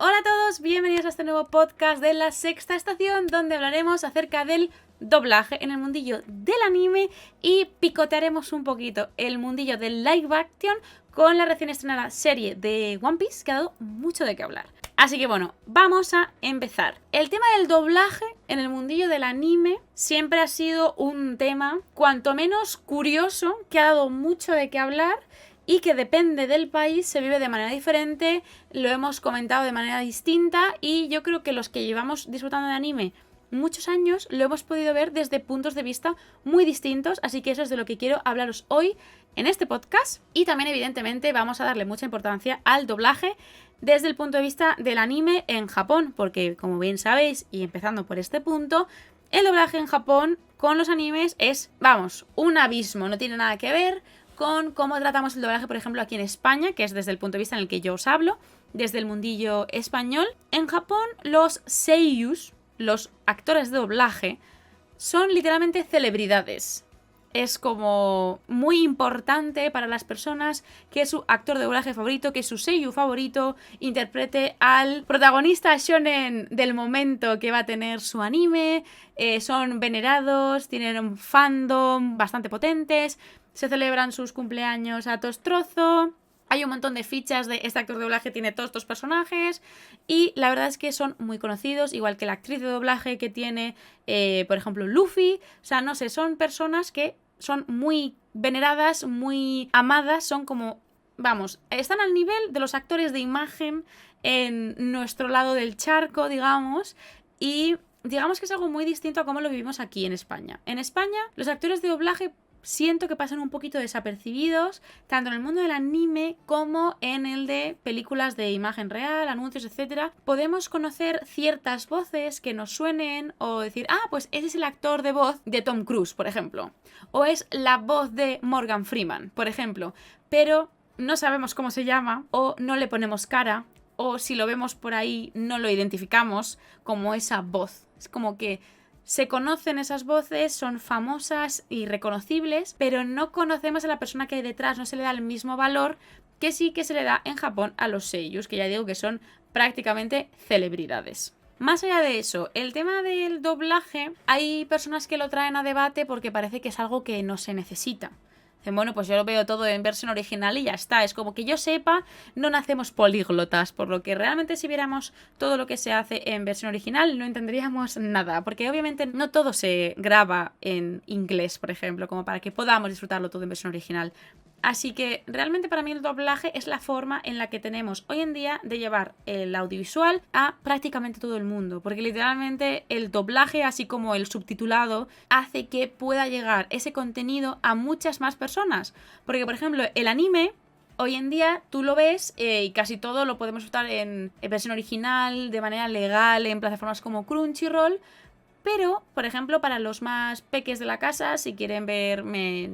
Hola a todos, bienvenidos a este nuevo podcast de la Sexta Estación, donde hablaremos acerca del doblaje en el mundillo del anime y picotearemos un poquito el mundillo del live action con la recién estrenada serie de One Piece, que ha dado mucho de qué hablar. Así que bueno, vamos a empezar. El tema del doblaje en el mundillo del anime siempre ha sido un tema cuanto menos curioso, que ha dado mucho de qué hablar y que depende del país se vive de manera diferente, lo hemos comentado de manera distinta y yo creo que los que llevamos disfrutando de anime muchos años lo hemos podido ver desde puntos de vista muy distintos, así que eso es de lo que quiero hablaros hoy en este podcast. Y también evidentemente vamos a darle mucha importancia al doblaje desde el punto de vista del anime en Japón, porque como bien sabéis, y empezando por este punto, el doblaje en Japón con los animes es, vamos, un abismo, no tiene nada que ver con cómo tratamos el doblaje, por ejemplo, aquí en España, que es desde el punto de vista en el que yo os hablo, desde el mundillo español. En Japón, los seiyus, los actores de doblaje, son literalmente celebridades. Es como muy importante para las personas que su actor de doblaje favorito, que su seiyu favorito, interprete al protagonista shonen del momento que va a tener su anime. Son venerados, tienen un fandom bastante potentes, se celebran sus cumpleaños a tostrozo. Hay un montón de fichas de este actor de doblaje tiene todos estos personajes y la verdad es que son muy conocidos, igual que la actriz de doblaje que tiene, por ejemplo, Luffy. O sea, no sé, son personas que son muy veneradas, muy amadas, son como, vamos, están al nivel de los actores de imagen en nuestro lado del charco, digamos, y digamos que es algo muy distinto a cómo lo vivimos aquí en España. En España, los actores de doblaje siento que pasan un poquito desapercibidos, tanto en el mundo del anime como en el de películas de imagen real, anuncios, etc. Podemos conocer ciertas voces que nos suenen o decir, ah, pues ese es el actor de voz de Tom Cruise, por ejemplo. O es la voz de Morgan Freeman, por ejemplo. Pero no sabemos cómo se llama o no le ponemos cara o si lo vemos por ahí no lo identificamos como esa voz. Es como que se conocen esas voces, son famosas y reconocibles, pero no conocemos a la persona que hay detrás, no se le da el mismo valor que sí que se le da en Japón a los seiyus, que ya digo que son prácticamente celebridades. Más allá de eso, el tema del doblaje, hay personas que lo traen a debate porque parece que es algo que no se necesita. Dicen, bueno, pues yo lo veo todo en versión original y ya está. Es como que yo sepa, no nacemos políglotas, por lo que realmente si viéramos todo lo que se hace en versión original no entenderíamos nada, porque obviamente no todo se graba en inglés, por ejemplo, como para que podamos disfrutarlo todo en versión original. Así que realmente para mí el doblaje es la forma en la que tenemos hoy en día de llevar el audiovisual a prácticamente todo el mundo, porque literalmente el doblaje, así como el subtitulado, hace que pueda llegar ese contenido a muchas más personas. Porque, por ejemplo, el anime, hoy en día tú lo ves y casi todo lo podemos usar en versión original, de manera legal, en plataformas como Crunchyroll. Pero, por ejemplo, para los más peques de la casa, si quieren ver,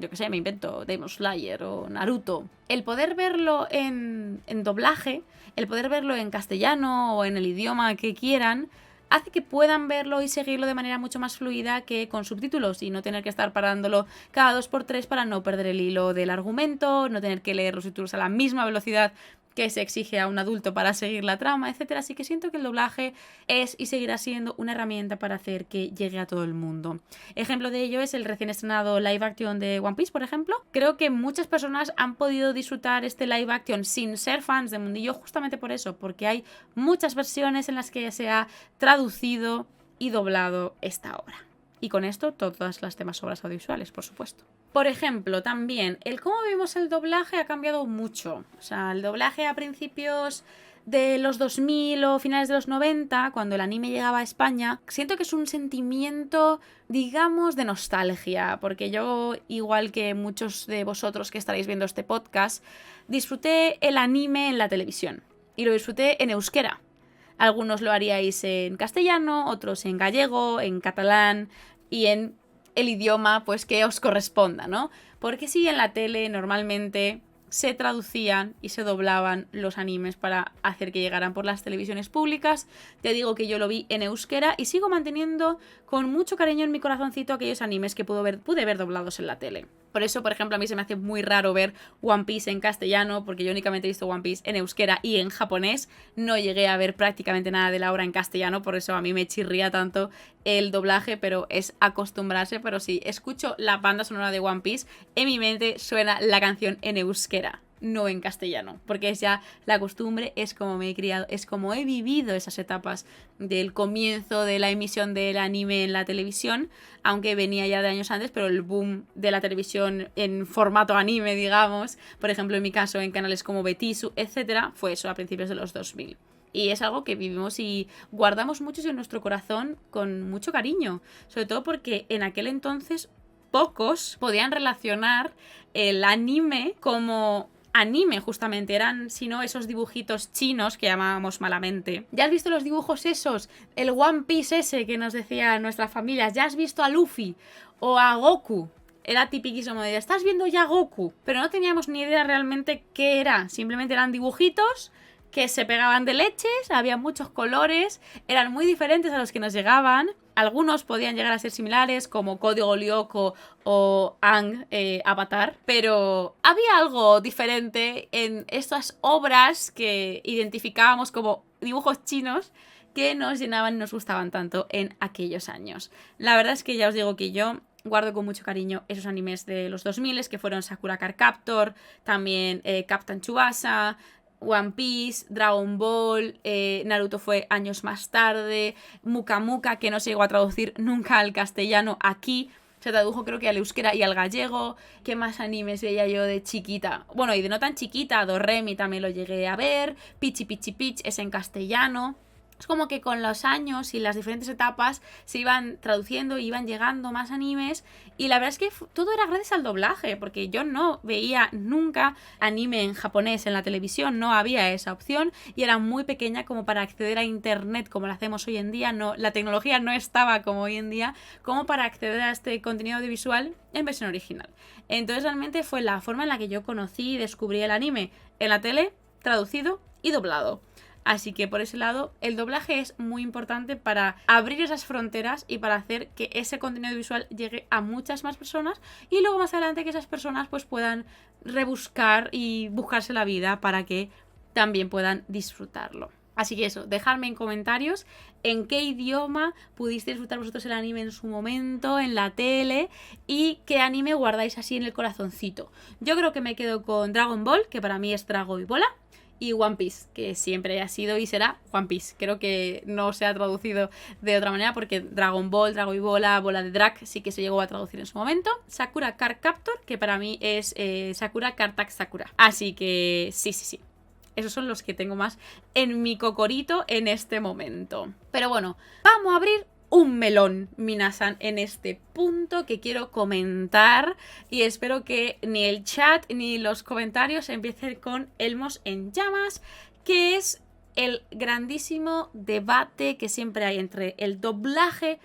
yo que sé, me invento Demon Slayer o Naruto, el poder verlo en doblaje, el poder verlo en castellano o en el idioma que quieran, hace que puedan verlo y seguirlo de manera mucho más fluida que con subtítulos y no tener que estar parándolo cada 2x3 para no perder el hilo del argumento, no tener que leer los subtítulos a la misma velocidad que se exige a un adulto para seguir la trama, etcétera. Así que siento que el doblaje es y seguirá siendo una herramienta para hacer que llegue a todo el mundo. Ejemplo de ello es el recién estrenado live action de One Piece, por ejemplo. Creo que muchas personas han podido disfrutar este live action sin ser fans de mundillo justamente por eso, porque hay muchas versiones en las que se ha traducido y doblado esta obra. Y con esto todas las demás obras audiovisuales, por supuesto. Por ejemplo, también, el cómo vemos el doblaje ha cambiado mucho. O sea, el doblaje a principios de los 2000 o finales de los 90, cuando el anime llegaba a España, siento que es un sentimiento, digamos, de nostalgia, porque yo, igual que muchos de vosotros que estaréis viendo este podcast, disfruté el anime en la televisión y lo disfruté en euskera. Algunos lo haríais en castellano, otros en gallego, en catalán y en el idioma pues que os corresponda, ¿no? Porque sí, en la tele normalmente se traducían y se doblaban los animes para hacer que llegaran por las televisiones públicas. Te digo que yo lo vi en euskera y sigo manteniendo con mucho cariño en mi corazoncito aquellos animes que pude ver doblados en la tele. Por eso, por ejemplo, a mí se me hace muy raro ver One Piece en castellano, porque yo únicamente he visto One Piece en euskera y en japonés. No llegué a ver prácticamente nada de la obra en castellano, por eso a mí me chirría tanto el doblaje, pero es acostumbrarse. Pero sí, escucho la banda sonora de One Piece, en mi mente suena la canción en euskera, no en castellano, porque es ya la costumbre, es como me he criado, es como he vivido esas etapas del comienzo de la emisión del anime en la televisión, aunque venía ya de años antes, pero el boom de la televisión en formato anime, digamos, por ejemplo en mi caso en canales como Betisu, etcétera, fue eso a principios de los 2000. Y es algo que vivimos y guardamos mucho en nuestro corazón con mucho cariño, sobre todo porque en aquel entonces pocos podían relacionar el anime como anime, justamente. Eran, si no, esos dibujitos chinos que llamábamos malamente. ¿Ya has visto los dibujos esos? El One Piece ese que nos decía nuestras familias. ¿Ya has visto a Luffy? O a Goku. Era tipiquísimo de, ¿estás viendo ya Goku? Pero no teníamos ni idea realmente qué era. Simplemente eran dibujitos que se pegaban de leches, había muchos colores, eran muy diferentes a los que nos llegaban. Algunos podían llegar a ser similares, como Código Lyoko o Aang, Avatar, pero había algo diferente en estas obras que identificábamos como dibujos chinos que nos llenaban y nos gustaban tanto en aquellos años. La verdad es que ya os digo que yo guardo con mucho cariño esos animes de los 2000 que fueron Sakura Card Captor, también Captain Tsubasa, One Piece, Dragon Ball, Naruto fue años más tarde, Muka Muka, que no se llegó a traducir nunca al castellano aquí, se tradujo creo que al euskera y al gallego. ¿Qué más animes veía yo de chiquita? Bueno, y de no tan chiquita, Doremi también lo llegué a ver, Pichi Pichi Pitch es en castellano. Es como que con los años y las diferentes etapas se iban traduciendo y iban llegando más animes, y la verdad es que todo era gracias al doblaje, porque yo no veía nunca anime en japonés en la televisión, no había esa opción y era muy pequeña como para acceder a internet como lo hacemos hoy en día, no, la tecnología no estaba como hoy en día como para acceder a este contenido audiovisual en versión original. Entonces realmente fue la forma en la que yo conocí y descubrí el anime en la tele, traducido y doblado. Así que por ese lado el doblaje es muy importante para abrir esas fronteras y para hacer que ese contenido visual llegue a muchas más personas, y luego más adelante que esas personas pues puedan rebuscar y buscarse la vida para que también puedan disfrutarlo. Así que eso, dejadme en comentarios en qué idioma pudiste disfrutar vosotros el anime en su momento, en la tele, y qué anime guardáis así en el corazoncito. Yo creo que me quedo con Dragon Ball, que para mí es Drago y Bola, y One Piece, que siempre ha sido y será One Piece. Creo que no se ha traducido de otra manera, porque Dragon Ball, Drago y Bola, Bola de Drag sí que se llegó a traducir en su momento. Sakura Card Captor, que para mí es Sakura Card Tag Sakura. Así que sí. Esos son los que tengo más en mi cocorito en este momento. Pero bueno, vamos a abrir un melón, minasan, en este punto que quiero comentar, y espero que ni el chat ni los comentarios empiecen con Elmos en llamas, que es el grandísimo debate que siempre hay entre el doblaje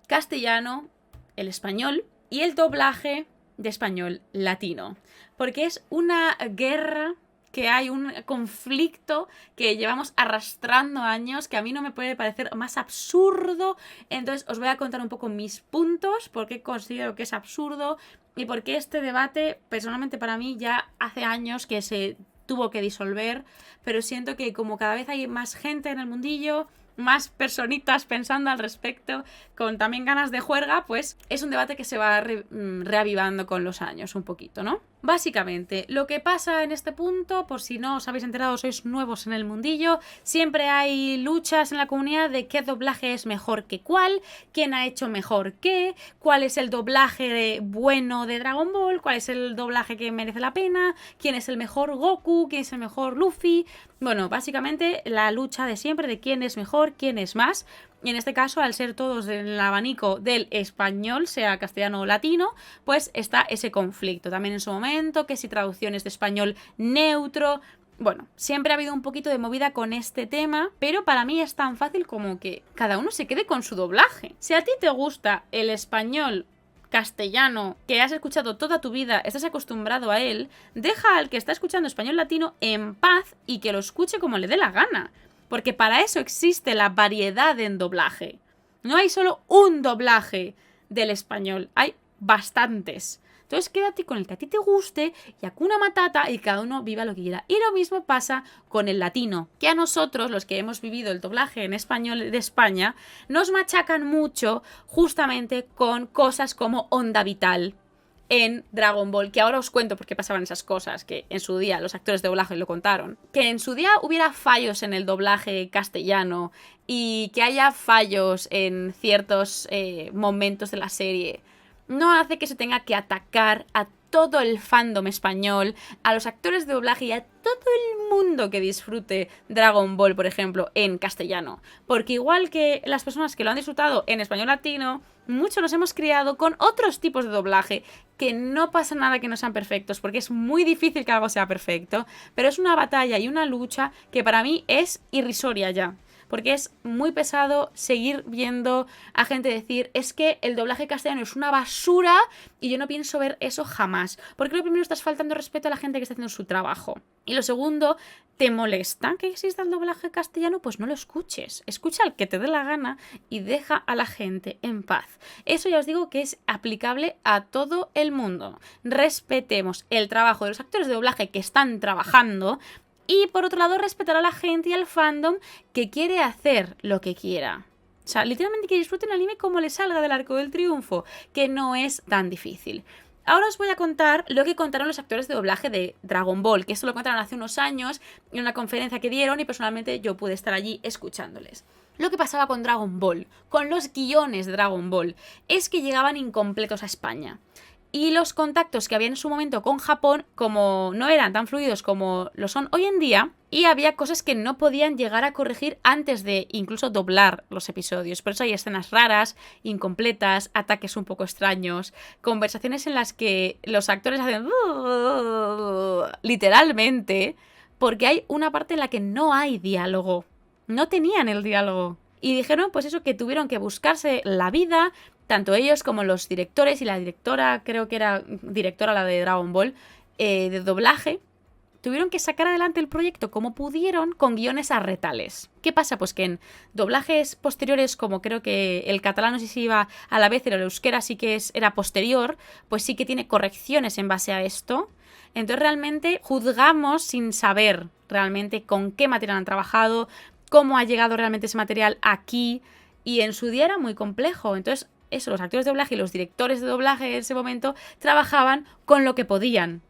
castellano, el español, y el doblaje de español latino, porque es una guerra que hay, un conflicto que llevamos arrastrando años, que a mí no me puede parecer más absurdo. Entonces os voy a contar un poco mis puntos, por qué considero que es absurdo y por qué este debate, personalmente para mí, ya hace años que se tuvo que disolver, pero siento que como cada vez hay más gente en el mundillo, más personitas pensando al respecto, con también ganas de juerga, pues es un debate que se va reavivando con los años un poquito, ¿no? Básicamente, lo que pasa en este punto, por si no os habéis enterado, sois nuevos en el mundillo, siempre hay luchas en la comunidad de qué doblaje es mejor que cuál, quién ha hecho mejor qué, cuál es el doblaje bueno de Dragon Ball, cuál es el doblaje que merece la pena, quién es el mejor Goku, quién es el mejor Luffy. Bueno, básicamente la lucha de siempre de quién es mejor, quién es más. Y en este caso, al ser todos en el abanico del español, sea castellano o latino, pues está ese conflicto. También en su momento, que si traducciones de español neutro. Bueno, siempre ha habido un poquito de movida con este tema, pero para mí es tan fácil como que cada uno se quede con su doblaje. Si a ti te gusta el español castellano que has escuchado toda tu vida, estás acostumbrado a él, deja al que está escuchando español latino en paz y que lo escuche como le dé la gana. Porque para eso existe la variedad en doblaje. No hay solo un doblaje del español, hay bastantes. Entonces quédate con el que a ti te guste y Hakuna Matata y cada uno viva lo que quiera. Y lo mismo pasa con el latino, que a nosotros, los que hemos vivido el doblaje en español de España, nos machacan mucho justamente con cosas como Onda Vital en Dragon Ball, que ahora os cuento por qué pasaban esas cosas, que en su día los actores de doblaje lo contaron. Que en su día hubiera fallos en el doblaje castellano y que haya fallos en ciertos momentos de la serie no hace que se tenga que atacar a todo el fandom español, a los actores de doblaje y a todo el mundo que disfrute Dragon Ball, por ejemplo, en castellano. Porque igual que las personas que lo han disfrutado en español latino, muchos nos hemos criado con otros tipos de doblaje, que no pasa nada que no sean perfectos, porque es muy difícil que algo sea perfecto, pero es una batalla y una lucha que para mí es irrisoria ya. Porque es muy pesado seguir viendo a gente decir, es que el doblaje castellano es una basura y yo no pienso ver eso jamás. Porque lo primero, estás faltando respeto a la gente que está haciendo su trabajo. Y lo segundo, ¿te molesta que exista el doblaje castellano? Pues no lo escuches. Escucha al que te dé la gana y deja a la gente en paz. Eso ya os digo que es aplicable a todo el mundo. Respetemos el trabajo de los actores de doblaje que están trabajando. Y por otro lado, respetar a la gente y al fandom que quiere hacer lo que quiera. O sea, literalmente que disfruten el anime como le salga del arco del triunfo, que no es tan difícil. Ahora os voy a contar lo que contaron los actores de doblaje de Dragon Ball, que esto lo contaron hace unos años en una conferencia que dieron y personalmente yo pude estar allí escuchándoles. Lo que pasaba con Dragon Ball, con los guiones de Dragon Ball, es que llegaban incompletos a España. Y los contactos que había en su momento con Japón, como no eran tan fluidos como lo son hoy en día, y había cosas que no podían llegar a corregir antes de incluso doblar los episodios. Por eso hay escenas raras, incompletas, ataques un poco extraños, conversaciones en las que los actores hacen literalmente, porque hay una parte en la que no hay diálogo. No tenían el diálogo. Y dijeron, pues eso, que tuvieron que buscarse la vida, tanto ellos como los directores y la directora, creo que era directora la de Dragon Ball, de doblaje, tuvieron que sacar adelante el proyecto como pudieron con guiones arretales. ¿Qué pasa? Pues que en doblajes posteriores, como creo que el catalán no sé si iba a la vez, pero el euskera sí que era posterior, pues sí que tiene correcciones en base a esto. Entonces realmente juzgamos sin saber realmente con qué material han trabajado, cómo ha llegado realmente ese material aquí, y en su día era muy complejo. Entonces eso, los actores de doblaje y los directores de doblaje en ese momento trabajaban con lo que podían.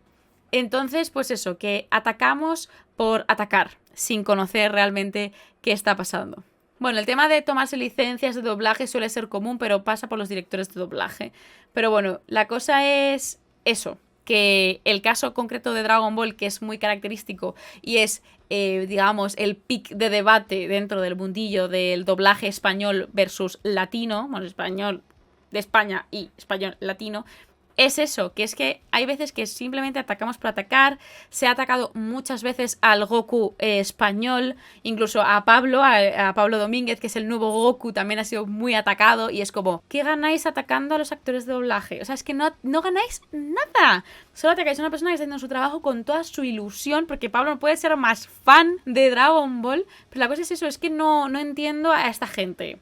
Entonces, pues eso, que atacamos por atacar, sin conocer realmente qué está pasando. Bueno, el tema de tomarse licencias de doblaje suele ser común, pero pasa por los directores de doblaje. Pero bueno, la cosa es eso, que el caso concreto de Dragon Ball, que es muy característico y es, digamos, el pic de debate dentro del mundillo del doblaje español versus latino, bueno, español de España y español latino, es eso, que es que hay veces que simplemente atacamos por atacar. Se ha atacado muchas veces al Goku español, incluso a Pablo Domínguez, que es el nuevo Goku, también ha sido muy atacado, y es como, ¿qué ganáis atacando a los actores de doblaje? O sea, es que no ganáis nada. Solo atacáis a una persona que está haciendo su trabajo con toda su ilusión, porque Pablo no puede ser más fan de Dragon Ball, pero la cosa es eso, es que no entiendo a esta gente.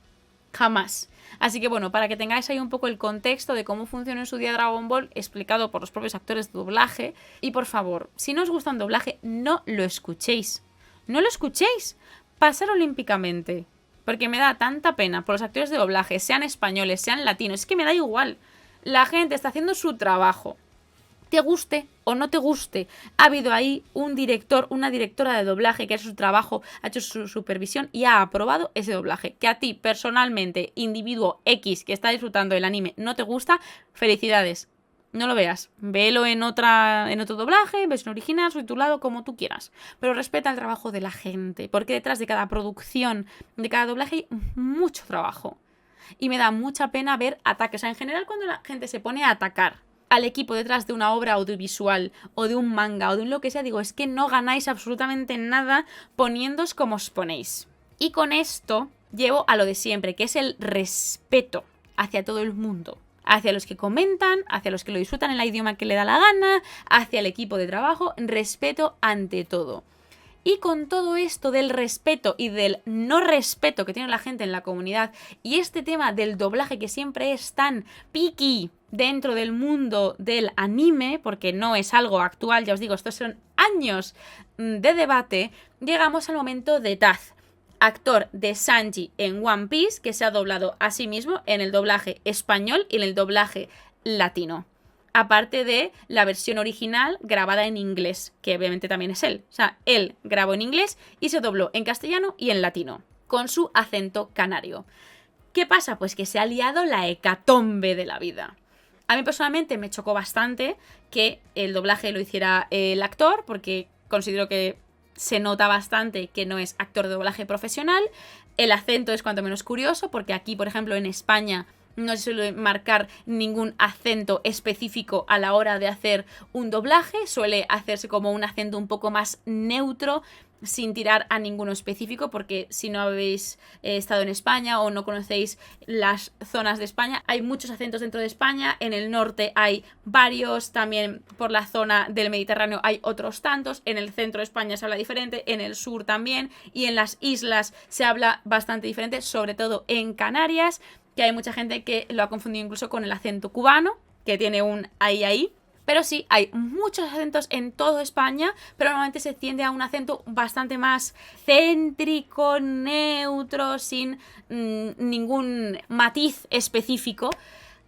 Jamás. Así que bueno, para que tengáis ahí un poco el contexto de cómo funciona en su día Dragon Ball, explicado por los propios actores de doblaje. Y por favor, si no os gusta un doblaje, no lo escuchéis. No lo escuchéis. Pasar olímpicamente. Porque me da tanta pena por los actores de doblaje, sean españoles, sean latinos. Es que me da igual. La gente está haciendo su trabajo. Te guste o no te guste, ha habido ahí un director, una directora de doblaje que ha hecho su trabajo, ha hecho su supervisión y ha aprobado ese doblaje. Que a ti, personalmente, individuo X que está disfrutando del anime, no te gusta, felicidades. No lo veas. Véelo en otro doblaje, versión original, subtitulado, como tú quieras. Pero respeta el trabajo de la gente, porque detrás de cada producción, de cada doblaje, hay mucho trabajo. Y me da mucha pena ver ataques. O sea, en general, cuando la gente se pone a atacar al equipo detrás de una obra audiovisual o de un manga o de un lo que sea, digo, es que no ganáis absolutamente nada poniéndoos como os ponéis. Y con esto llevo a lo de siempre, que es el respeto hacia todo el mundo. hacia los que comentan, hacia los que lo disfrutan en el idioma que le da la gana, hacia el equipo de trabajo, respeto ante todo. Y con todo esto del respeto y del no respeto que tiene la gente en la comunidad y este tema del doblaje que siempre es tan picky dentro del mundo del anime, porque no es algo actual, ya os digo, estos son años de debate, llegamos al momento de Taz, actor de Sanji en One Piece, que se ha doblado a sí mismo en el doblaje español y en el doblaje latino. Aparte de la versión original grabada en inglés, que obviamente también es él. O sea, él grabó en inglés y se dobló en castellano y en latino, con su acento canario. ¿Qué pasa? Pues que se ha liado la hecatombe de la vida. A mí personalmente me chocó bastante que el doblaje lo hiciera el actor, porque considero que se nota bastante que no es actor de doblaje profesional. El acento es cuanto menos curioso, porque aquí, por ejemplo, en España no se suele marcar ningún acento específico a la hora de hacer un doblaje, suele hacerse como un acento un poco más neutro, sin tirar a ninguno específico, porque si no habéis estado en España o no conocéis las zonas de España, hay muchos acentos dentro de España. En el norte hay varios, también por la zona del Mediterráneo hay otros tantos, en el centro de España se habla diferente, en el sur también, y en las islas se habla bastante diferente, sobre todo en Canarias, que hay mucha gente que lo ha confundido incluso con el acento cubano, que tiene un ahí. Pero sí, hay muchos acentos en toda España, pero normalmente se tiende a un acento bastante más céntrico, neutro, sin ningún matiz específico.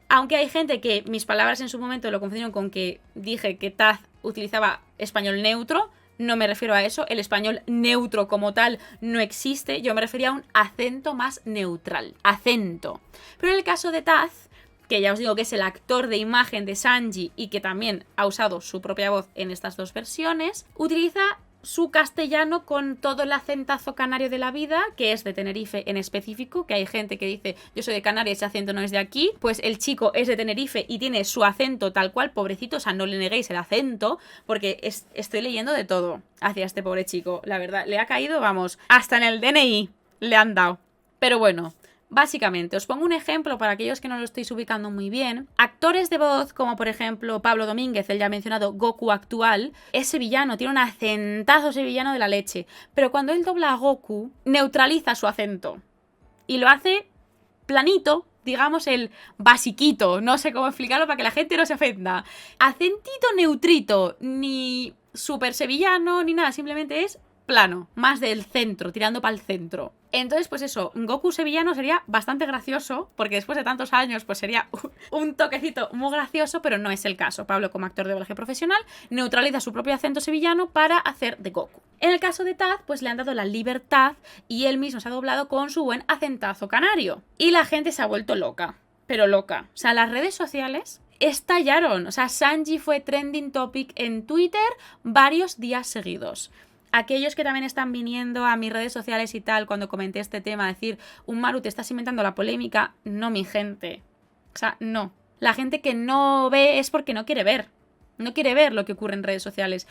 Aunque hay gente que mis palabras en su momento lo confundieron con que dije que Taz utilizaba español neutro. No me refiero a eso, el español neutro como tal no existe, yo me refería a un acento más neutral, acento. Pero en el caso de Taz, que ya os digo que es el actor de imagen de Sanji y que también ha usado su propia voz en estas dos versiones, utiliza su castellano con todo el acentazo canario de la vida, que es de Tenerife en específico, que hay gente que dice yo soy de Canarias, ese acento no es de aquí, pues el chico es de Tenerife y tiene su acento tal cual, pobrecito, o sea, no le neguéis el acento, porque estoy leyendo de todo hacia este pobre chico, la verdad, le ha caído, vamos, hasta en el DNI le han dado, pero bueno. Básicamente, os pongo un ejemplo para aquellos que no lo estéis ubicando muy bien. Actores de voz, como por ejemplo Pablo Domínguez, el ya mencionado Goku actual, es sevillano, tiene un acentazo sevillano de la leche. Pero cuando él dobla a Goku, neutraliza su acento. Y lo hace planito, digamos el basiquito, no sé cómo explicarlo para que la gente no se ofenda. Acentito neutrito, ni súper sevillano, ni nada, simplemente es plano, más del centro, tirando para el centro. Entonces, pues eso, Goku sevillano sería bastante gracioso, porque después de tantos años, pues sería un toquecito muy gracioso, pero no es el caso. Pablo, como actor de doblaje profesional, neutraliza su propio acento sevillano para hacer de Goku. En el caso de Taz, pues le han dado la libertad y él mismo se ha doblado con su buen acentazo canario. Y la gente se ha vuelto loca, pero loca. O sea, las redes sociales estallaron. O sea, Sanji fue trending topic en Twitter varios días seguidos. Aquellos que también están viniendo a mis redes sociales y tal, cuando comenté este tema, decir, Maru, te estás inventando la polémica. No, mi gente. O sea, no. La gente que no ve es porque no quiere ver. No quiere ver lo que ocurre en redes sociales.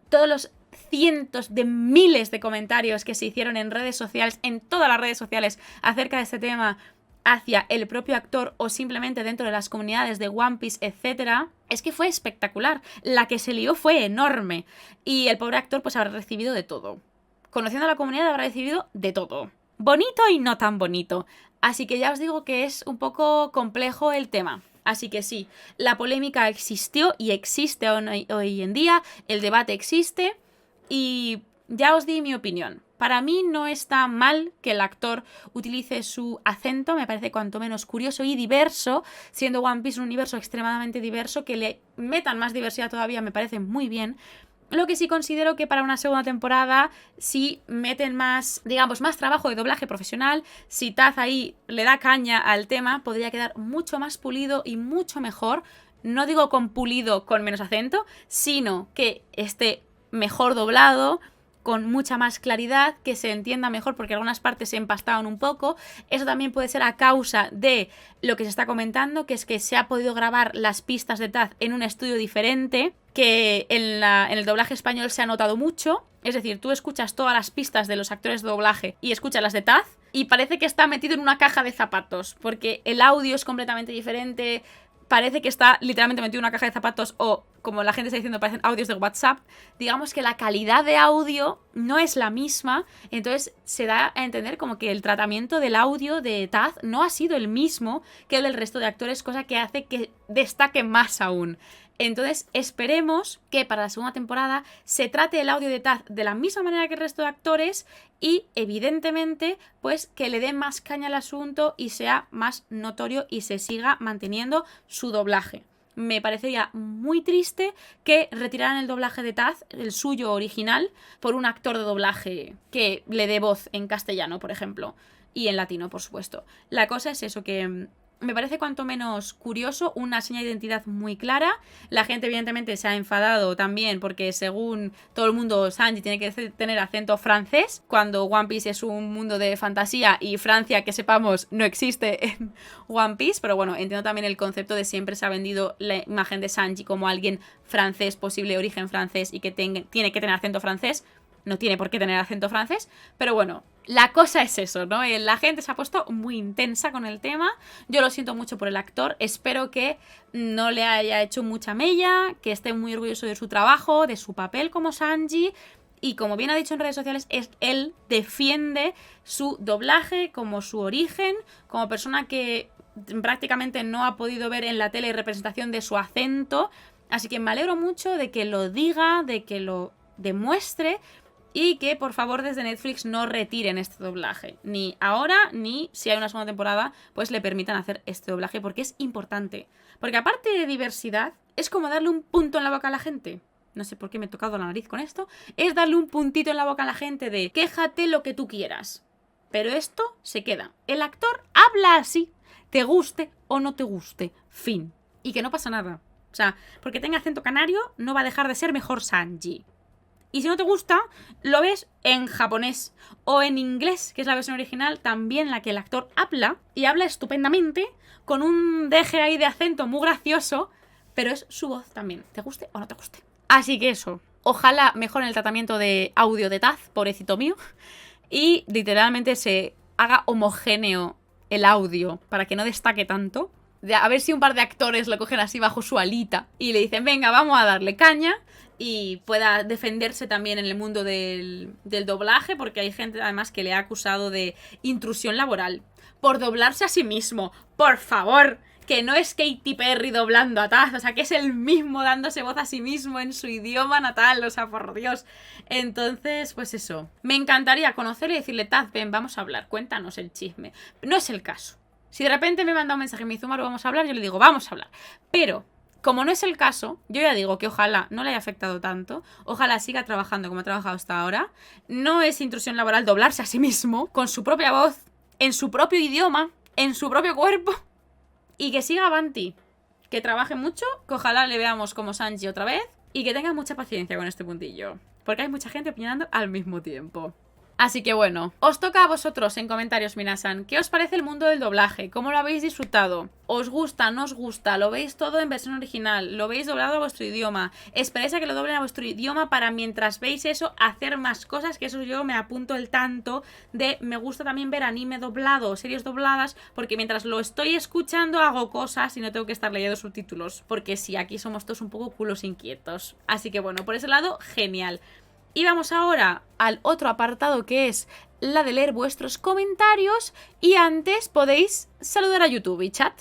Todos los cientos de miles de comentarios que se hicieron en redes sociales, en todas las redes sociales, acerca de este tema, hacia el propio actor o simplemente dentro de las comunidades de One Piece, etc., es que fue espectacular. La que se lió fue enorme. Y el pobre actor pues habrá recibido de todo. Conociendo a la comunidad habrá recibido de todo. Bonito y no tan bonito. Así que ya os digo que es un poco complejo el tema. Así que sí, la polémica existió y existe hoy en día. El debate existe y ya os di mi opinión. Para mí no está mal que el actor utilice su acento, me parece cuanto menos curioso y diverso, siendo One Piece un universo extremadamente diverso, que le metan más diversidad todavía me parece muy bien. Lo que sí considero que para una segunda temporada, si meten más, digamos, más trabajo de doblaje profesional, si Taz ahí le da caña al tema, podría quedar mucho más pulido y mucho mejor. No digo con pulido con menos acento, sino que esté mejor doblado, con mucha más claridad, que se entienda mejor, porque algunas partes se empastaban un poco. Eso también puede ser a causa de lo que se está comentando, que es que se ha podido grabar las pistas de Taz en un estudio diferente, que en el doblaje español se ha notado mucho. Es decir, tú escuchas todas las pistas de los actores de doblaje y escuchas las de Taz y parece que está metido en una caja de zapatos, porque el audio es completamente diferente. parece que está literalmente metido en una caja de zapatos o, como la gente está diciendo, parecen audios de WhatsApp. Digamos que la calidad de audio no es la misma, entonces se da a entender como que el tratamiento del audio de Taz no ha sido el mismo que el del resto de actores, cosa que hace que destaque más aún. Entonces esperemos que para la segunda temporada se trate el audio de Taz de la misma manera que el resto de actores y evidentemente pues que le dé más caña al asunto y sea más notorio y se siga manteniendo su doblaje. Me parecería muy triste que retiraran el doblaje de Taz, el suyo original, por un actor de doblaje que le dé voz en castellano, por ejemplo, y en latino, por supuesto. La cosa es eso, que me parece cuanto menos curioso, una seña de identidad muy clara. La gente evidentemente se ha enfadado también porque según todo el mundo Sanji tiene que tener acento francés, cuando One Piece es un mundo de fantasía y Francia, que sepamos, no existe en One Piece. Pero bueno, entiendo también el concepto de siempre se ha vendido la imagen de Sanji como alguien francés, posible origen francés y que tiene que tener acento francés. No tiene por qué tener acento francés, pero bueno, la cosa es eso, ¿no? La gente se ha puesto muy intensa con el tema. Yo lo siento mucho por el actor. Espero que no le haya hecho mucha mella, que esté muy orgulloso de su trabajo, de su papel como Sanji. Y como bien ha dicho en redes sociales, él defiende su doblaje como su origen, como persona que prácticamente no ha podido ver en la tele representación de su acento. Así que me alegro mucho de que lo diga, de que lo demuestre. Y que por favor desde Netflix no retiren este doblaje. Ni ahora, ni si hay una segunda temporada, pues le permitan hacer este doblaje. Porque es importante. Porque aparte de diversidad, es como darle un punto en la boca a la gente. No sé por qué me he tocado la nariz con esto. Es darle un puntito en la boca a la gente de quéjate lo que tú quieras. Pero esto se queda. El actor habla así. Te guste o no te guste. Fin. Y que no pasa nada. O sea, porque tenga acento canario, no va a dejar de ser mejor Sanji. Y si no te gusta, lo ves en japonés o en inglés, que es la versión original, también la que el actor habla, y habla estupendamente, con un deje ahí de acento muy gracioso, pero es su voz también, te guste o no te guste. Así que eso, ojalá mejoren el tratamiento de audio de Taz, pobrecito mío, y literalmente se haga homogéneo el audio para que no destaque tanto. A ver si un par de actores lo cogen así bajo su alita y le dicen, venga, vamos a darle caña. Y pueda defenderse también en el mundo del doblaje, porque hay gente además que le ha acusado de intrusión laboral por doblarse a sí mismo. Por favor, que no es Katy Perry doblando a Taz, o sea, que es él mismo dándose voz a sí mismo en su idioma natal, o sea, por Dios. Entonces, pues eso, me encantaría conocerle y decirle, Taz, ven, vamos a hablar, cuéntanos el chisme. No es el caso. Si de repente me manda un mensaje y me dice, Umaru, vamos a hablar, yo le digo, vamos a hablar. Pero como no es el caso, yo ya digo que ojalá no le haya afectado tanto, ojalá siga trabajando como ha trabajado hasta ahora. No es intrusión laboral doblarse a sí mismo, con su propia voz, en su propio idioma, en su propio cuerpo. Y que siga avanti, que trabaje mucho, que ojalá le veamos como Sanji otra vez y que tenga mucha paciencia con este puntillo, porque hay mucha gente opinando al mismo tiempo. Así que bueno, os toca a vosotros en comentarios, minasan. ¿Qué os parece el mundo del doblaje? ¿Cómo lo habéis disfrutado? ¿Os gusta? ¿No os gusta? ¿Lo veis todo en versión original? ¿Lo veis doblado a vuestro idioma? ¿Esperáis a que lo doblen a vuestro idioma para mientras veis eso hacer más cosas? Que eso yo me apunto el tanto de me gusta también ver anime doblado o series dobladas, porque mientras lo estoy escuchando hago cosas y no tengo que estar leyendo subtítulos, porque sí, aquí somos todos un poco culos inquietos. Así que bueno, por ese lado, genial. Y vamos ahora al otro apartado, que es la de leer vuestros comentarios. Y antes podéis saludar a YouTube y chat.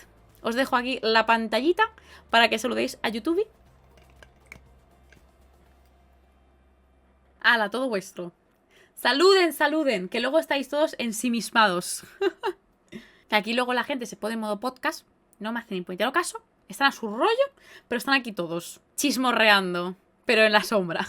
Os dejo aquí la pantallita para que saludéis a YouTube. ¡Hala, todo vuestro! ¡Saluden, saluden! Que luego estáis todos ensimismados. Que aquí luego la gente se pone en modo podcast. No me hacen ni puñetero caso. Están a su rollo, pero están aquí todos chismorreando, pero en la sombra.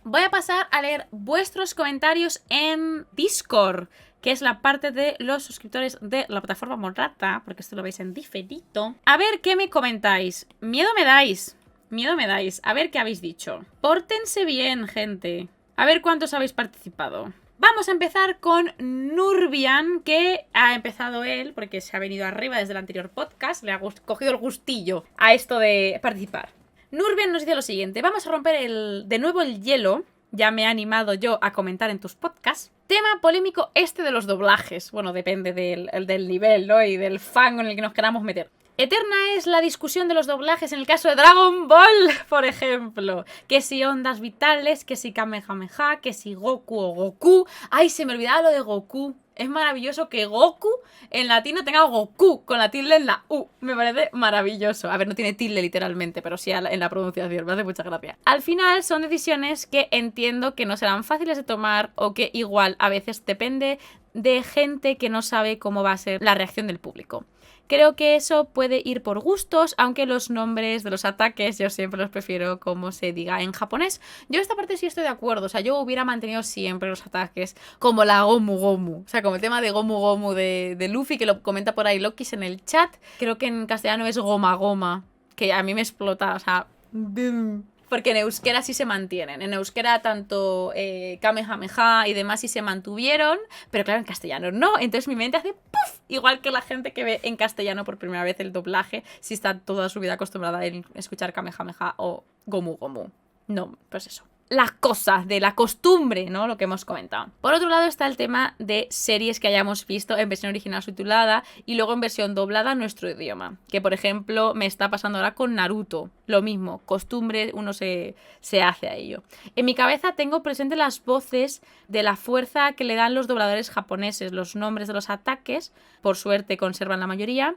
Voy a pasar a leer vuestros comentarios en Discord, que es la parte de los suscriptores de la plataforma Morrata, porque esto lo veis en diferido. A ver qué me comentáis. Miedo me dais. Miedo me dais. A ver qué habéis dicho. Pórtense bien, gente. A ver cuántos habéis participado. Vamos a empezar con Nurbian, que ha empezado él, porque se ha venido arriba desde el anterior podcast. Le ha cogido el gustillo a esto de participar. Nurbian nos dice lo siguiente: vamos a romper de nuevo el hielo. Ya me he animado yo a comentar en tus podcasts. Tema polémico este de los doblajes. Bueno, depende del nivel, ¿no? Y del fan en el que nos queramos meter. Eterna es la discusión de los doblajes en el caso de Dragon Ball, por ejemplo. Que si ondas vitales, que si Kamehameha, que si Goku o Goku. ¡Ay, se me olvidaba lo de Goku! Es maravilloso que Goku en latino tenga Goku con la tilde en la U. Me parece maravilloso. A ver, no tiene tilde literalmente, pero sí en la pronunciación. Me hace mucha gracia. Al final son decisiones que entiendo que no serán fáciles de tomar o que igual a veces depende de gente que no sabe cómo va a ser la reacción del público. Creo que eso puede ir por gustos, aunque los nombres de los ataques yo siempre los prefiero como se diga en japonés. Yo esta parte sí estoy de acuerdo, o sea, yo hubiera mantenido siempre los ataques como la Gomu Gomu, o sea, como el tema de Gomu Gomu de Luffy, que lo comenta por ahí Lokis en el chat. Creo que en castellano es Goma Goma, que a mí me explota, o sea... ¡bum! Porque en euskera sí se mantienen. En euskera tanto Kamehameha y demás sí se mantuvieron, pero claro, en castellano no. Entonces mi mente hace ¡puf! Igual que la gente que ve en castellano por primera vez el doblaje, si está toda su vida acostumbrada a escuchar Kamehameha o Gomu Gomu. No, pues eso. Las cosas de la costumbre, ¿no? Lo que hemos comentado. Por otro lado está el tema de series que hayamos visto en versión original subtitulada y luego en versión doblada a nuestro idioma. Que por ejemplo me está pasando ahora con Naruto. Lo mismo, costumbre, uno se hace a ello. En mi cabeza tengo presente las voces de la fuerza que le dan los dobladores japoneses, los nombres de los ataques, por suerte conservan la mayoría.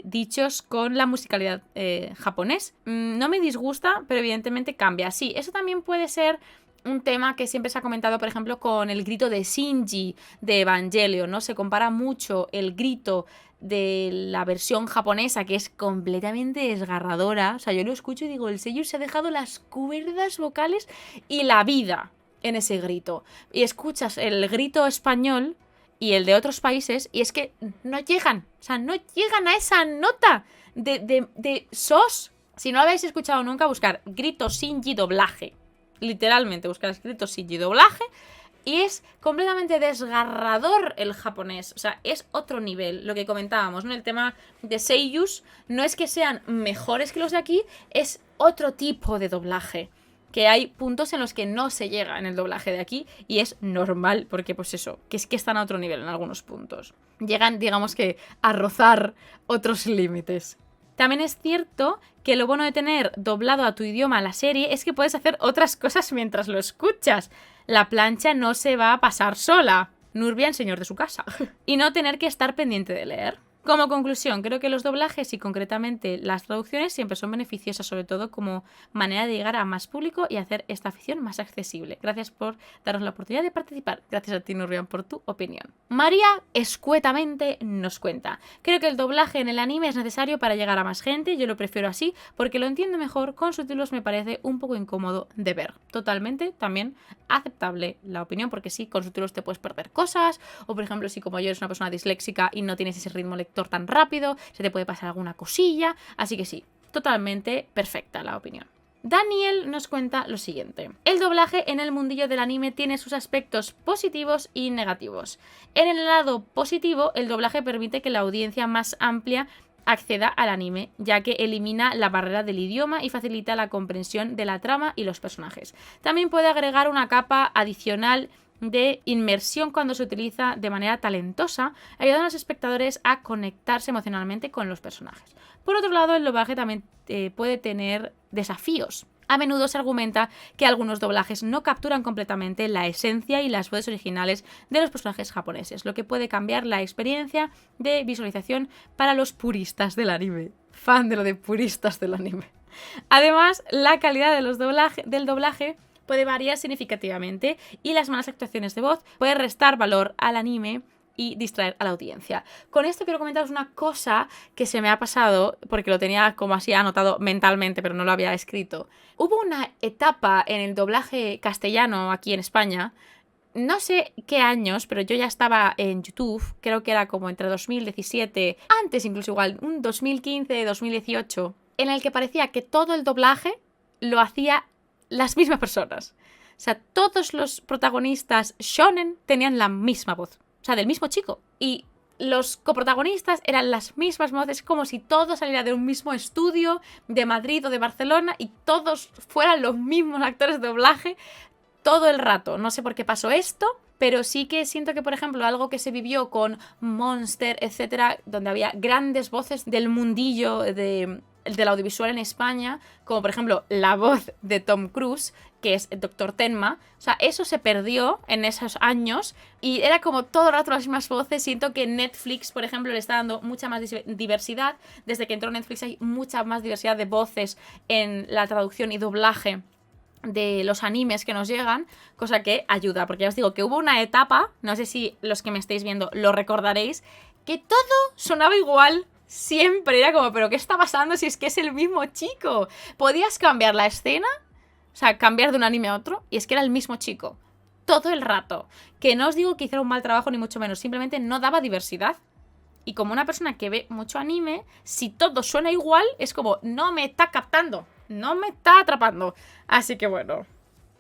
Dichos con la musicalidad japonés. No me disgusta, pero evidentemente cambia. Sí, eso también puede ser un tema que siempre se ha comentado, por ejemplo, con el grito de Shinji de Evangelion, ¿no? Se compara mucho el grito de la versión japonesa, que es completamente desgarradora. O sea, yo lo escucho y digo, el seiyuu se ha dejado las cuerdas vocales y la vida en ese grito. Y escuchas el grito español y el de otros países, y es que no llegan, o sea, no llegan a esa nota de sos. Si no lo habéis escuchado nunca, buscar grito Shinji doblaje. Literalmente, buscar grito Shinji doblaje, y es completamente desgarrador el japonés. O sea, es otro nivel, lo que comentábamos, ¿no? El tema de seiyus no es que sean mejores que los de aquí, es otro tipo de doblaje. Que hay puntos en los que no se llega en el doblaje de aquí y es normal, porque pues eso, que es que están a otro nivel en algunos puntos. Llegan, digamos que, a rozar otros límites. También es cierto que lo bueno de tener doblado a tu idioma la serie es que puedes hacer otras cosas mientras lo escuchas. La plancha no se va a pasar sola. Nurbian, señor de su casa. Y no tener que estar pendiente de leer. Como conclusión, creo que los doblajes y concretamente las traducciones siempre son beneficiosas, sobre todo como manera de llegar a más público y hacer esta afición más accesible. Gracias por darnos la oportunidad de participar. Gracias a ti, Nurrian, por tu opinión. María escuetamente nos cuenta: creo que el doblaje en el anime es necesario para llegar a más gente, yo lo prefiero así porque lo entiendo mejor, con subtítulos me parece un poco incómodo de ver. Totalmente también aceptable la opinión, porque sí, con subtítulos te puedes perder cosas, o por ejemplo si como yo eres una persona disléxica y no tienes ese ritmo lector tan rápido, se te puede pasar alguna cosilla, así que sí, totalmente perfecta la opinión. Daniel nos cuenta lo siguiente: el doblaje en el mundillo del anime tiene sus aspectos positivos y negativos. En el lado positivo, el doblaje permite que la audiencia más amplia acceda al anime, ya que elimina la barrera del idioma y facilita la comprensión de la trama y los personajes. También puede agregar una capa adicional de inmersión cuando se utiliza de manera talentosa, ayudando a los espectadores a conectarse emocionalmente con los personajes. Por otro lado, el doblaje también puede tener desafíos. A menudo se argumenta que algunos doblajes no capturan completamente la esencia y las voces originales de los personajes japoneses, lo que puede cambiar la experiencia de visualización para los puristas del anime. Fan de lo de puristas del anime. Además, la calidad de del doblaje puede variar significativamente y las malas actuaciones de voz pueden restar valor al anime y distraer a la audiencia. Con esto quiero comentaros una cosa que se me ha pasado, porque lo tenía como así anotado mentalmente, pero no lo había escrito. Hubo una etapa en el doblaje castellano aquí en España, no sé qué años, pero yo ya estaba en YouTube, creo que era como entre 2017, antes incluso igual, un 2015, 2018, en el que parecía que todo el doblaje lo hacía las mismas personas. O sea, todos los protagonistas shonen tenían la misma voz. O sea, del mismo chico. Y los coprotagonistas eran las mismas voces, como si todo saliera de un mismo estudio de Madrid o de Barcelona y todos fueran los mismos actores de doblaje todo el rato. No sé por qué pasó esto, pero sí que siento que, por ejemplo, algo que se vivió con Monster, etcétera, donde había grandes voces del mundillo del audiovisual en España, como por ejemplo la voz de Tom Cruise, que es el Dr. Tenma, o sea, eso se perdió en esos años y era como todo el rato las mismas voces. Siento que Netflix, por ejemplo, le está dando mucha más diversidad. Desde que entró Netflix hay mucha más diversidad de voces en la traducción y doblaje de los animes que nos llegan, cosa que ayuda, porque ya os digo que hubo una etapa, no sé si los que me estáis viendo lo recordaréis, que todo sonaba igual. Siempre era como, ¿pero qué está pasando si es que es el mismo chico? Podías cambiar la escena, o sea, cambiar de un anime a otro, y es que era el mismo chico. Todo el rato. Que no os digo que hiciera un mal trabajo, ni mucho menos, simplemente no daba diversidad. Y como una persona que ve mucho anime, si todo suena igual, es como, no me está captando, no me está atrapando. Así que bueno,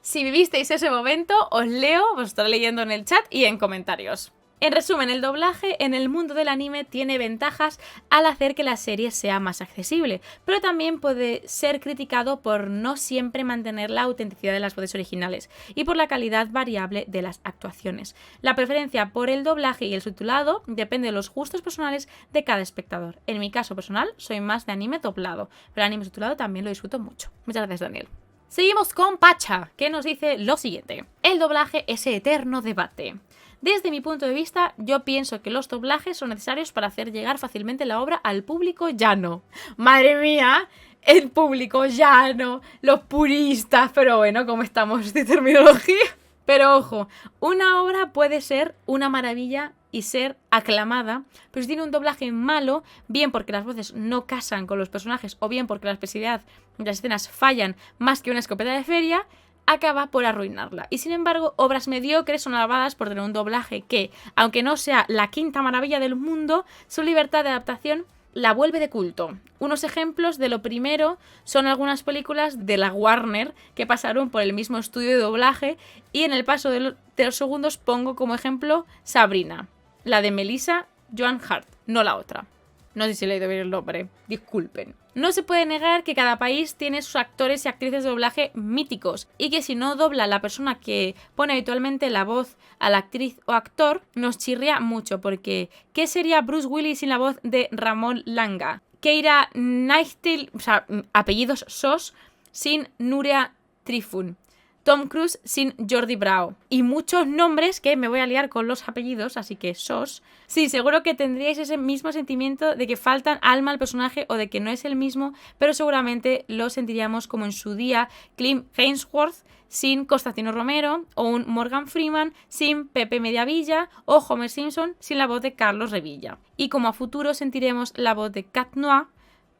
si vivisteis ese momento, os leo, os estaré leyendo en el chat y en comentarios. En resumen, el doblaje en el mundo del anime tiene ventajas al hacer que la serie sea más accesible, pero también puede ser criticado por no siempre mantener la autenticidad de las voces originales y por la calidad variable de las actuaciones. La preferencia por el doblaje y el subtitulado depende de los gustos personales de cada espectador. En mi caso personal, soy más de anime doblado, pero el anime subtitulado también lo disfruto mucho. Muchas gracias, Daniel. Seguimos con Pacha, que nos dice lo siguiente. El doblaje, ese eterno debate. Desde mi punto de vista, yo pienso que los doblajes son necesarios para hacer llegar fácilmente la obra al público llano. ¡Madre mía! El público llano, los puristas, pero bueno, ¿cómo estamos de terminología? Pero ojo, una obra puede ser una maravilla y ser aclamada, pero si tiene un doblaje malo, bien porque las voces no casan con los personajes o bien porque la expresividad de las escenas fallan más que una escopeta de feria, acaba por arruinarla. Y sin embargo, obras mediocres son alabadas por tener un doblaje que, aunque no sea la quinta maravilla del mundo, su libertad de adaptación la vuelve de culto. Unos ejemplos de lo primero son algunas películas de la Warner que pasaron por el mismo estudio de doblaje, y en el paso de los segundos pongo como ejemplo Sabrina, la de Melissa Joan Hart, no la otra. No sé si he leído bien el nombre, disculpen. No se puede negar que cada país tiene sus actores y actrices de doblaje míticos y que si no dobla la persona que pone habitualmente la voz a la actriz o actor, nos chirría mucho, porque ¿qué sería Bruce Willis sin la voz de Ramón Langa? Keira Knightley, o sea, apellidos Sos, sin Nuria Trifun. Tom Cruise sin Jordi Bravo. Y muchos nombres que me voy a liar con los apellidos, así que sos. Sí, seguro que tendríais ese mismo sentimiento de que faltan alma al personaje o de que no es el mismo, pero seguramente lo sentiríamos como en su día Clint Hemsworth sin Constantino Romero, o un Morgan Freeman sin Pepe Mediavilla, o Homer Simpson sin la voz de Carlos Revilla. Y como a futuro sentiremos la voz de Cat Noir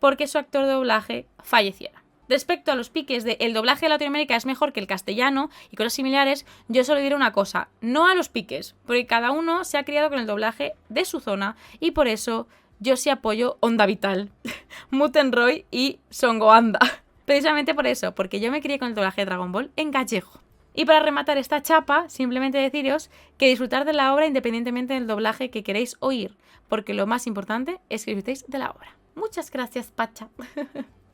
porque su actor de doblaje falleciera. Respecto a los piques de el doblaje de Latinoamérica es mejor que el castellano y cosas similares, yo solo diré una cosa, no a los piques, porque cada uno se ha criado con el doblaje de su zona y por eso yo sí apoyo Onda Vital, Muten Roy y Songoanda. Precisamente por eso, porque yo me crié con el doblaje de Dragon Ball en gallego. Y para rematar esta chapa, simplemente deciros que disfrutar de la obra independientemente del doblaje que queréis oír, porque lo más importante es que disfrutéis de la obra. Muchas gracias, Pacha.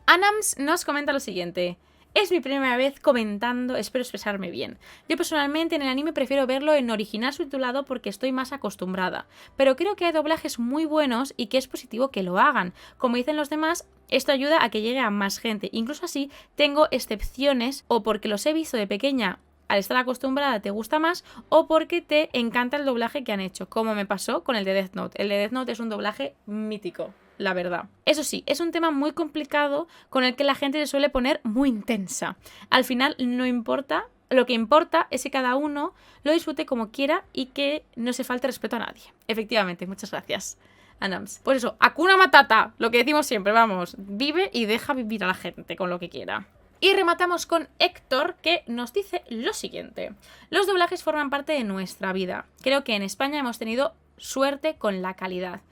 Anams nos comenta lo siguiente. Es mi primera vez comentando, espero expresarme bien. Yo personalmente en el anime prefiero verlo en original subtitulado porque estoy más acostumbrada, pero creo que hay doblajes muy buenos y que es positivo que lo hagan. Como dicen los demás, esto ayuda a que llegue a más gente. Incluso así, tengo excepciones, o porque los he visto de pequeña al estar acostumbrada te gusta más, o porque te encanta el doblaje que han hecho, como me pasó con el de Death Note. El de Death Note es un doblaje mítico, la verdad. Eso sí, es un tema muy complicado con el que la gente se suele poner muy intensa. Al final no importa, lo que importa es que cada uno lo disfrute como quiera y que no se falte respeto a nadie. Efectivamente, muchas gracias, Anams. Pues eso, Hakuna Matata, lo que decimos siempre, vamos, vive y deja vivir a la gente con lo que quiera. Y rematamos con Héctor, que nos dice lo siguiente. Los doblajes forman parte de nuestra vida. Creo que en España hemos tenido suerte con la calidad.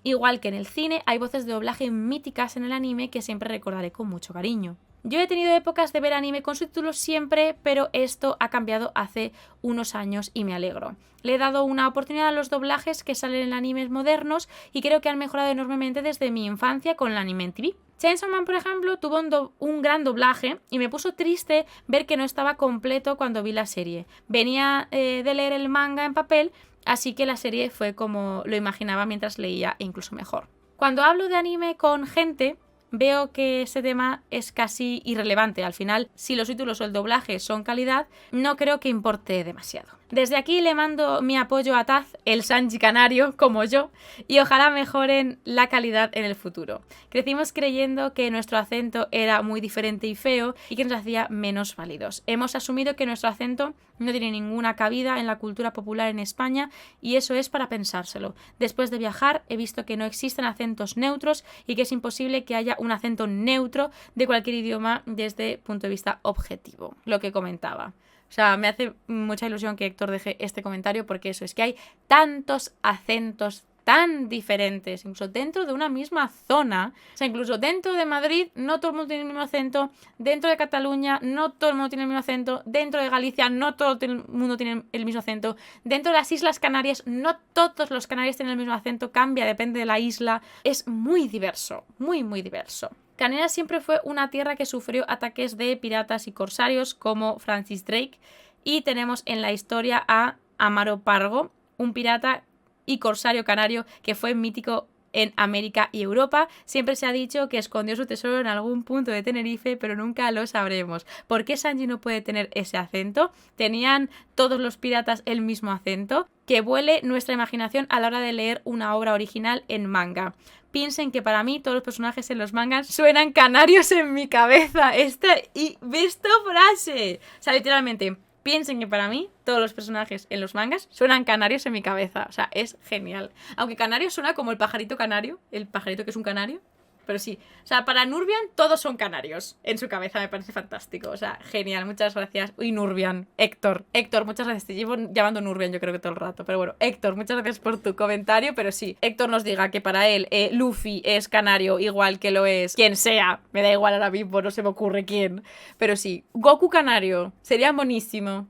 Igual que en el cine, hay voces de doblaje míticas en el anime que siempre recordaré con mucho cariño. Yo he tenido épocas de ver anime con subtítulos siempre, pero esto ha cambiado hace unos años y me alegro. Le he dado una oportunidad a los doblajes que salen en animes modernos y creo que han mejorado enormemente desde mi infancia con el anime en TV. Chainsaw Man, por ejemplo, tuvo un gran doblaje y me puso triste ver que no estaba completo cuando vi la serie. Venía de leer el manga en papel, así que la serie fue como lo imaginaba mientras leía, e incluso mejor. Cuando hablo de anime con gente, veo que ese tema es casi irrelevante. Al final, si los títulos o el doblaje son calidad, no creo que importe demasiado. Desde aquí le mando mi apoyo a Taz, el Sanji canario, como yo, y ojalá mejoren la calidad en el futuro. Crecimos creyendo que nuestro acento era muy diferente y feo y que nos hacía menos válidos. Hemos asumido que nuestro acento no tiene ninguna cabida en la cultura popular en España y eso es para pensárselo. Después de viajar he visto que no existen acentos neutros y que es imposible que haya un acento neutro de cualquier idioma desde punto de vista objetivo, lo que comentaba. O sea, me hace mucha ilusión que Héctor deje este comentario porque eso, es que hay tantos acentos tan diferentes, incluso dentro de una misma zona. O sea, incluso dentro de Madrid no todo el mundo tiene el mismo acento, dentro de Cataluña no todo el mundo tiene el mismo acento, dentro de Galicia no todo el mundo tiene el mismo acento, dentro de las Islas Canarias no todos los canarios tienen el mismo acento, cambia, depende de la isla. Es muy diverso, muy muy diverso. Canarias siempre fue una tierra que sufrió ataques de piratas y corsarios como Francis Drake, y tenemos en la historia a Amaro Pargo, un pirata y corsario canario que fue mítico en América y Europa. Siempre se ha dicho que escondió su tesoro en algún punto de Tenerife, pero nunca lo sabremos. ¿Por qué Sanji no puede tener ese acento? ¿Tenían todos los piratas el mismo acento? Que vuele nuestra imaginación a la hora de leer una obra original en manga. Piensen que para mí todos los personajes en los mangas suenan canarios en mi cabeza. Esta frase. O sea, literalmente, piensen que para mí todos los personajes en los mangas suenan canarios en mi cabeza. O sea, es genial. Aunque canario suena como el pajarito canario, el pajarito que es un canario. Pero sí, o sea, para Nurbian todos son canarios en su cabeza, me parece fantástico. O sea, genial, muchas gracias. Uy, Nurbian, Héctor, muchas gracias. Te llevo llamando Nurbian yo creo que todo el rato. Pero bueno, Héctor, muchas gracias por tu comentario. Pero sí, Héctor nos diga que para él Luffy es canario igual que lo es quien sea. Me da igual ahora mismo, no se me ocurre quién. Pero sí, Goku canario, sería buenísimo.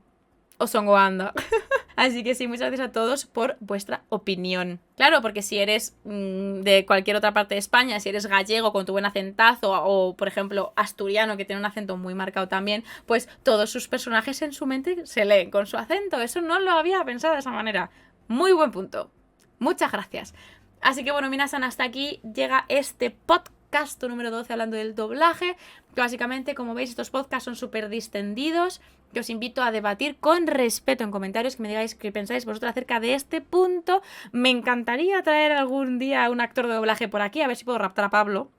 O Son Goanda. Así que sí, muchas gracias a todos por vuestra opinión. Claro, porque si eres de cualquier otra parte de España, si eres gallego con tu buen acentazo o, por ejemplo, asturiano que tiene un acento muy marcado también, pues todos sus personajes en su mente se leen con su acento. Eso no lo había pensado de esa manera. Muy buen punto. Muchas gracias. Así que bueno, minasan, hasta aquí llega este podcast número 12 hablando del doblaje. Que básicamente, como veis, estos podcasts son súper distendidos. Que os invito a debatir con respeto en comentarios, que me digáis qué pensáis vosotros acerca de este punto. Me encantaría traer algún día a un actor de doblaje por aquí, a ver si puedo raptar a Pablo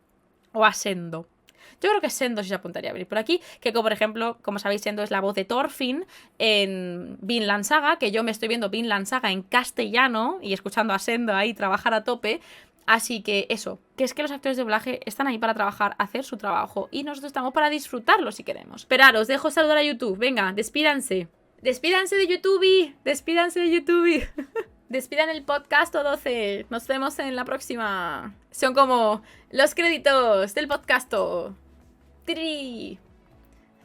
o a Sendo. Yo creo que Sendo sí se apuntaría a venir por aquí, que como por ejemplo, como sabéis, Sendo es la voz de Thorfinn en Vinland Saga, que yo me estoy viendo Vinland Saga en castellano y escuchando a Sendo ahí trabajar a tope. Así que eso, que es que los actores de doblaje están ahí para trabajar, hacer su trabajo, y nosotros estamos para disfrutarlo si queremos. Esperaros, dejo saludar a YouTube, venga, despídanse. Despídanse de YouTube, despídanse de YouTube. Despidan el podcast 12. Nos vemos en la próxima. Son como los créditos del podcast. ¡Tiri!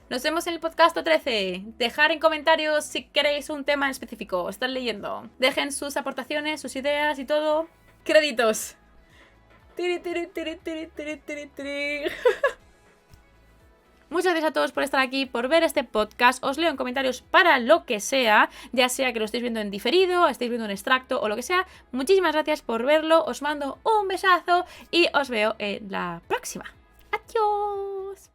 Nos vemos en el podcast 13. Dejar en comentarios si queréis un tema en específico. Están leyendo. Dejen sus aportaciones, sus ideas y todo. Créditos. Tiri, tiri, tiri, tiri, tiri, tiri, tiri. Muchas gracias a todos por estar aquí, por ver este podcast. Os leo en comentarios para lo que sea, ya sea que lo estéis viendo en diferido, estéis viendo en extracto o lo que sea. Muchísimas gracias por verlo, os mando un besazo y os veo en la próxima. ¡Adiós!